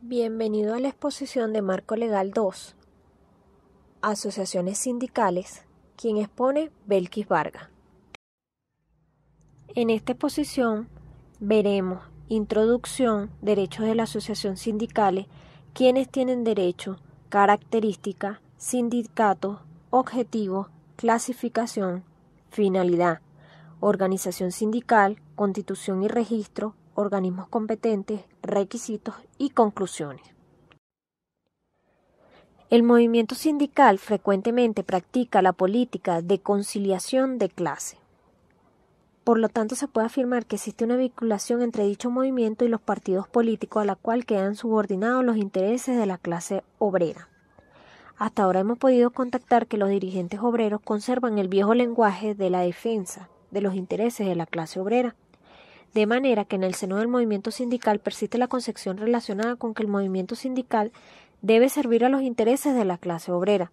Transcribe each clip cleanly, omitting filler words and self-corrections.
Bienvenido a la exposición de Marco Legal 2, Asociaciones Sindicales, quien expone Belkis Vargas. En esta exposición veremos Introducción, Derechos de la Asociación Sindicales, quienes tienen derecho, características, sindicatos, objetivos, clasificación, finalidad, organización sindical, constitución y registro, organismos competentes, requisitos y conclusiones. El movimiento sindical frecuentemente practica la política de conciliación de clase. Por lo tanto, se puede afirmar que existe una vinculación entre dicho movimiento y los partidos políticos a la cual quedan subordinados los intereses de la clase obrera. Hasta ahora hemos podido constatar que los dirigentes obreros conservan el viejo lenguaje de la defensa de los intereses de la clase obrera, de manera que en el seno del movimiento sindical persiste la concepción relacionada con que el movimiento sindical debe servir a los intereses de la clase obrera.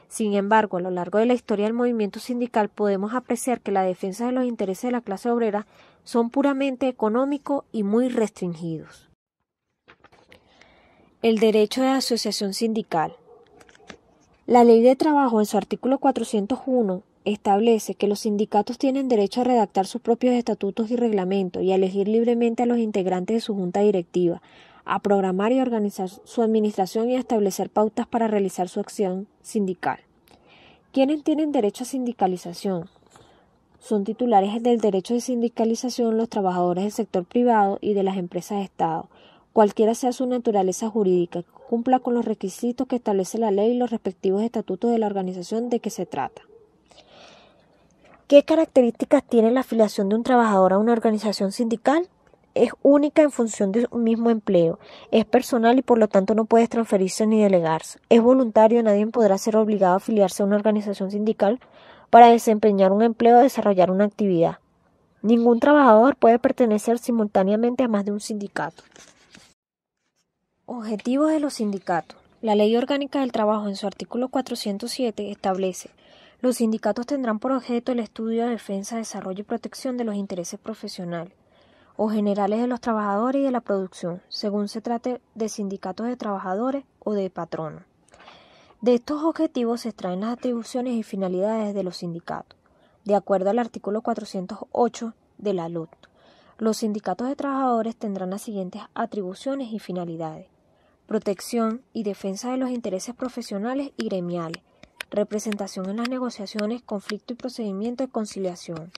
Sin embargo, a lo largo de la historia del movimiento sindical podemos apreciar que la defensa de los intereses de la clase obrera son puramente económicos y muy restringidos. El derecho de asociación sindical. La Ley de Trabajo, en su artículo 401, establece que los sindicatos tienen derecho a redactar sus propios estatutos y reglamentos y a elegir libremente a los integrantes de su junta directiva, a programar y organizar su administración y a establecer pautas para realizar su acción sindical. ¿Quiénes tienen derecho a sindicalización? Son titulares del derecho de sindicalización los trabajadores del sector privado y de las empresas de Estado, cualquiera sea su naturaleza jurídica, que cumpla con los requisitos que establece la ley y los respectivos estatutos de la organización de que se trata. ¿Qué características tiene la afiliación de un trabajador a una organización sindical? Es única en función de un mismo empleo, es personal y por lo tanto no puede transferirse ni delegarse. Es voluntario, nadie podrá ser obligado a afiliarse a una organización sindical para desempeñar un empleo o desarrollar una actividad. Ningún trabajador puede pertenecer simultáneamente a más de un sindicato. Objetivos de los sindicatos. La Ley Orgánica del Trabajo, en su artículo 407, establece: los sindicatos tendrán por objeto el estudio, defensa, desarrollo y protección de los intereses profesionales o generales de los trabajadores y de la producción, según se trate de sindicatos de trabajadores o de patronos. De estos objetivos se extraen las atribuciones y finalidades de los sindicatos, de acuerdo al artículo 408 de la LUT. Los sindicatos de trabajadores tendrán las siguientes atribuciones y finalidades: protección y defensa de los intereses profesionales y gremiales, representación en las negociaciones, conflicto y procedimiento de conciliación,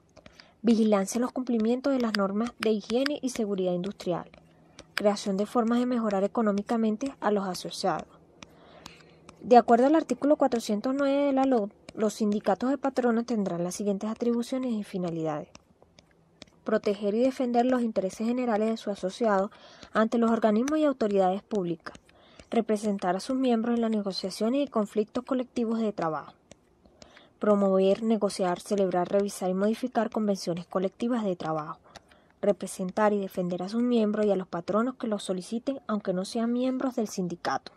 vigilancia en los cumplimientos de las normas de higiene y seguridad industrial, creación de formas de mejorar económicamente a los asociados. De acuerdo al artículo 409 de la LOT, los sindicatos de patronos tendrán las siguientes atribuciones y finalidades: proteger y defender los intereses generales de sus asociados ante los organismos y autoridades públicas, representar a sus miembros en las negociaciones y conflictos colectivos de trabajo, promover, negociar, celebrar, revisar y modificar convenciones colectivas de trabajo, representar y defender a sus miembros y a los patronos que los soliciten aunque no sean miembros del sindicato,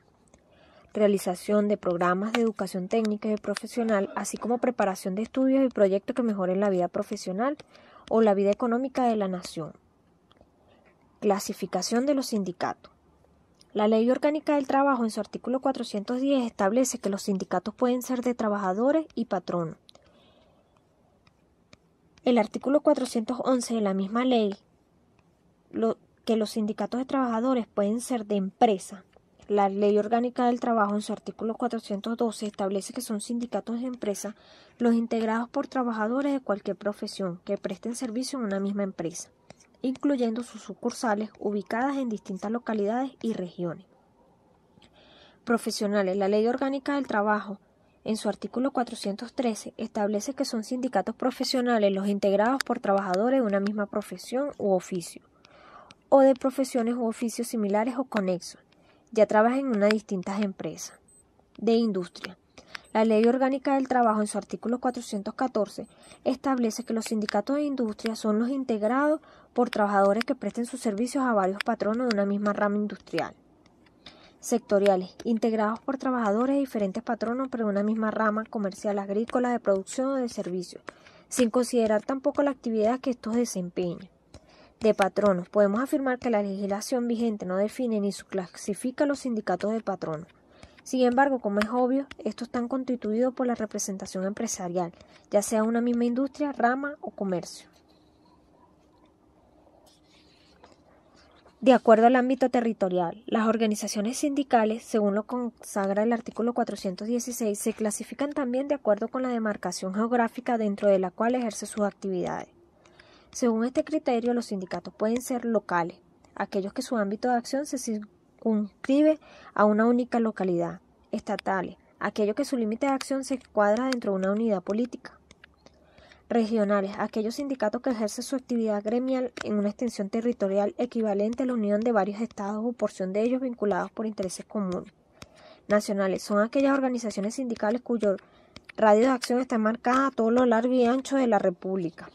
realización de programas de educación técnica y profesional, así como preparación de estudios y proyectos que mejoren la vida profesional o la vida económica de la nación. Clasificación de los sindicatos. La Ley Orgánica del Trabajo, en su artículo 410, establece que los sindicatos pueden ser de trabajadores y patronos. El artículo 411 de la misma ley, que los sindicatos de trabajadores pueden ser de empresa. La Ley Orgánica del Trabajo, en su artículo 412, establece que son sindicatos de empresa los integrados por trabajadores de cualquier profesión que presten servicio en una misma empresa, incluyendo sus sucursales ubicadas en distintas localidades y regiones. Profesionales. La Ley Orgánica del Trabajo, en su artículo 413, establece que son sindicatos profesionales los integrados por trabajadores de una misma profesión u oficio, o de profesiones u oficios similares o conexos, ya trabajan en unas distintas empresas. De industria. La Ley Orgánica del Trabajo, en su artículo 414, establece que los sindicatos de industria son los integrados por trabajadores que presten sus servicios a varios patronos de una misma rama industrial. Sectoriales, integrados por trabajadores de diferentes patronos pero de una misma rama comercial, agrícola, de producción o de servicios, sin considerar tampoco la actividad que estos desempeñan. de patronos. Podemos afirmar que la legislación vigente no define ni clasifica los sindicatos de patronos. Sin embargo, como es obvio, estos están constituidos por la representación empresarial, ya sea una misma industria, rama o comercio. De acuerdo al ámbito territorial, las organizaciones sindicales, según lo consagra el artículo 416, se clasifican también de acuerdo con la demarcación geográfica dentro de la cual ejerce sus actividades. Según este criterio, los sindicatos pueden ser locales, aquellos que su ámbito de acción se circunscribe a una única localidad; estatales, aquellos que su límite de acción se encuadra dentro de una unidad política; regionales, aquellos sindicatos que ejercen su actividad gremial en una extensión territorial equivalente a la unión de varios estados o porción de ellos vinculados por intereses comunes; nacionales, son aquellas organizaciones sindicales cuyo radio de acción está marcada a todo lo largo y ancho de la República.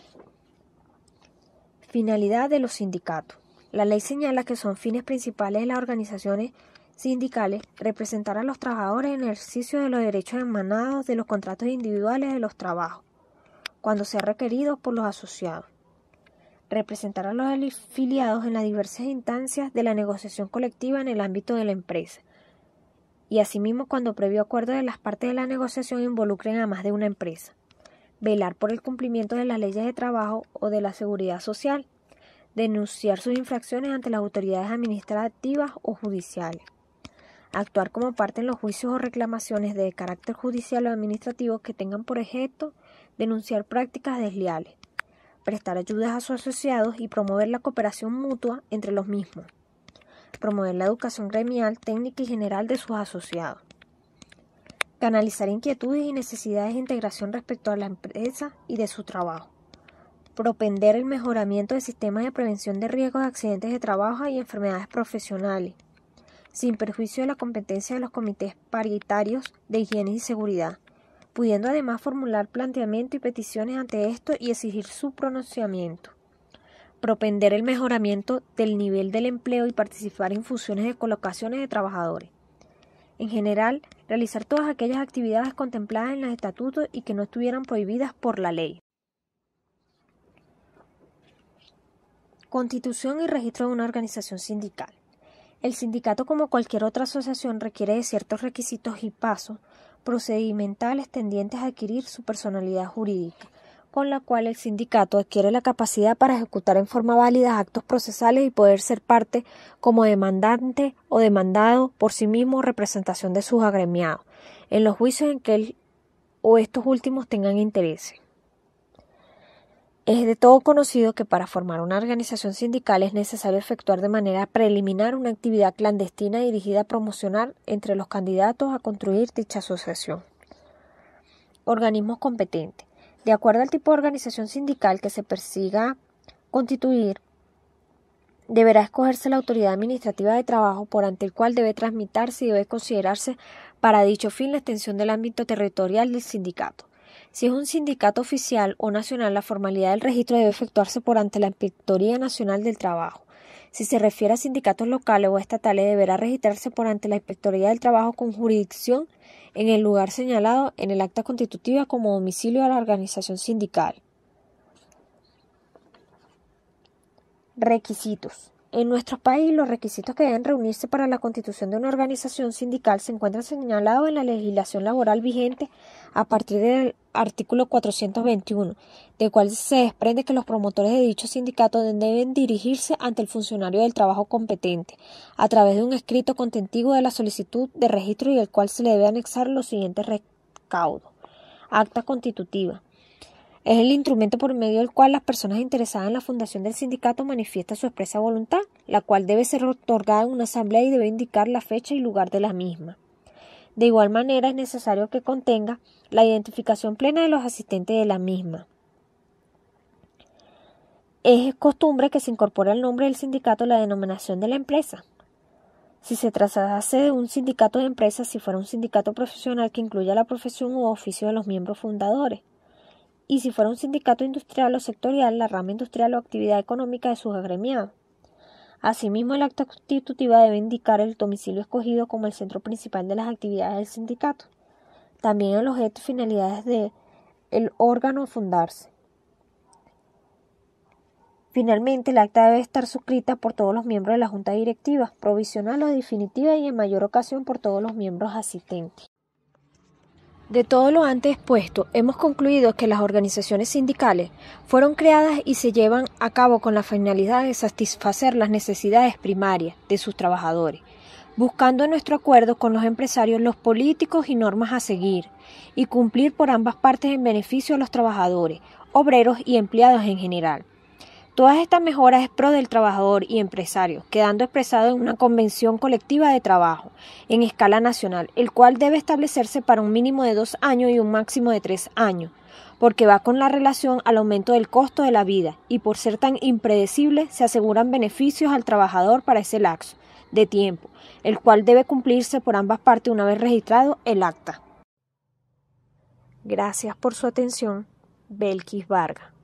Finalidad de los sindicatos. La ley señala que son fines principales de las organizaciones sindicales representar a los trabajadores en el ejercicio de los derechos emanados de los contratos individuales de los trabajos, cuando sea requerido por los asociados; representar a los afiliados en las diversas instancias de la negociación colectiva en el ámbito de la empresa, y asimismo cuando previo acuerdo de las partes de la negociación involucren a más de una empresa; velar por el cumplimiento de las leyes de trabajo o de la seguridad social; denunciar sus infracciones ante las autoridades administrativas o judiciales; actuar como parte en los juicios o reclamaciones de carácter judicial o administrativo que tengan por objeto denunciar prácticas desleales; prestar ayudas a sus asociados y promover la cooperación mutua entre los mismos; promover la educación gremial, técnica y general de sus asociados; canalizar inquietudes y necesidades de integración respecto a la empresa y de su trabajo; propender el mejoramiento de sistemas de prevención de riesgos de accidentes de trabajo y enfermedades profesionales, sin perjuicio de la competencia de los comités paritarios de higiene y seguridad, pudiendo además formular planteamientos y peticiones ante esto y exigir su pronunciamiento; propender el mejoramiento del nivel del empleo y participar en fusiones de colocaciones de trabajadores; en general, realizar todas aquellas actividades contempladas en los estatutos y que no estuvieran prohibidas por la ley. Constitución y registro de una organización sindical. El sindicato, como cualquier otra asociación, requiere de ciertos requisitos y pasos procedimentales tendientes a adquirir su personalidad jurídica, con la cual el sindicato adquiere la capacidad para ejecutar en forma válida actos procesales y poder ser parte como demandante o demandado por sí mismo o representación de sus agremiados, en los juicios en que él o estos últimos tengan interés. Es de todo conocido que para formar una organización sindical es necesario efectuar de manera preliminar una actividad clandestina dirigida a promocionar entre los candidatos a construir dicha asociación. Organismos competentes. De acuerdo al tipo de organización sindical que se persiga constituir, deberá escogerse la autoridad administrativa de trabajo por ante el cual debe tramitarse y debe considerarse para dicho fin la extensión del ámbito territorial del sindicato. Si es un sindicato oficial o nacional, la formalidad del registro debe efectuarse por ante la Inspectoría Nacional del Trabajo. Si se refiere a sindicatos locales o estatales, deberá registrarse por ante la Inspectoría del Trabajo con jurisdicción en el lugar señalado en el acta constitutiva como domicilio de la organización sindical. Requisitos. En nuestro país, los requisitos que deben reunirse para la constitución de una organización sindical se encuentran señalados en la legislación laboral vigente a partir del artículo 421, del cual se desprende que los promotores de dicho sindicato deben dirigirse ante el funcionario del trabajo competente a través de un escrito contentivo de la solicitud de registro y el cual se le debe anexar los siguientes recaudos. Acta constitutiva. Es el instrumento por medio del cual las personas interesadas en la fundación del sindicato manifiestan su expresa voluntad, la cual debe ser otorgada en una asamblea y debe indicar la fecha y lugar de la misma. De igual manera, es necesario que contenga la identificación plena de los asistentes de la misma. Es costumbre que se incorpore al nombre del sindicato la denominación de la empresa. Si se tratase de un sindicato de empresas, si fuera un sindicato profesional que incluya la profesión u oficio de los miembros fundadores. Y si fuera un sindicato industrial o sectorial, la rama industrial o actividad económica de sus agremiados. Asimismo, el acta constitutiva debe indicar el domicilio escogido como el centro principal de las actividades del sindicato. También el objeto y finalidades del órgano a fundarse. Finalmente, el acta debe estar suscrita por todos los miembros de la Junta Directiva, provisional o definitiva y en mayor ocasión por todos los miembros asistentes. De todo lo antes expuesto, hemos concluido que las organizaciones sindicales fueron creadas y se llevan a cabo con la finalidad de satisfacer las necesidades primarias de sus trabajadores, buscando en nuestro acuerdo con los empresarios los políticos y normas a seguir, y cumplir por ambas partes en beneficio de los trabajadores, obreros y empleados en general. Todas estas mejoras es pro del trabajador y empresario, quedando expresado en una convención colectiva de trabajo en escala nacional, el cual debe establecerse para un mínimo de 2 años y un máximo de 3 años, porque va con la relación al aumento del costo de la vida y por ser tan impredecible se aseguran beneficios al trabajador para ese lapso de tiempo, el cual debe cumplirse por ambas partes una vez registrado el acta. Gracias por su atención. Belkis Vargas.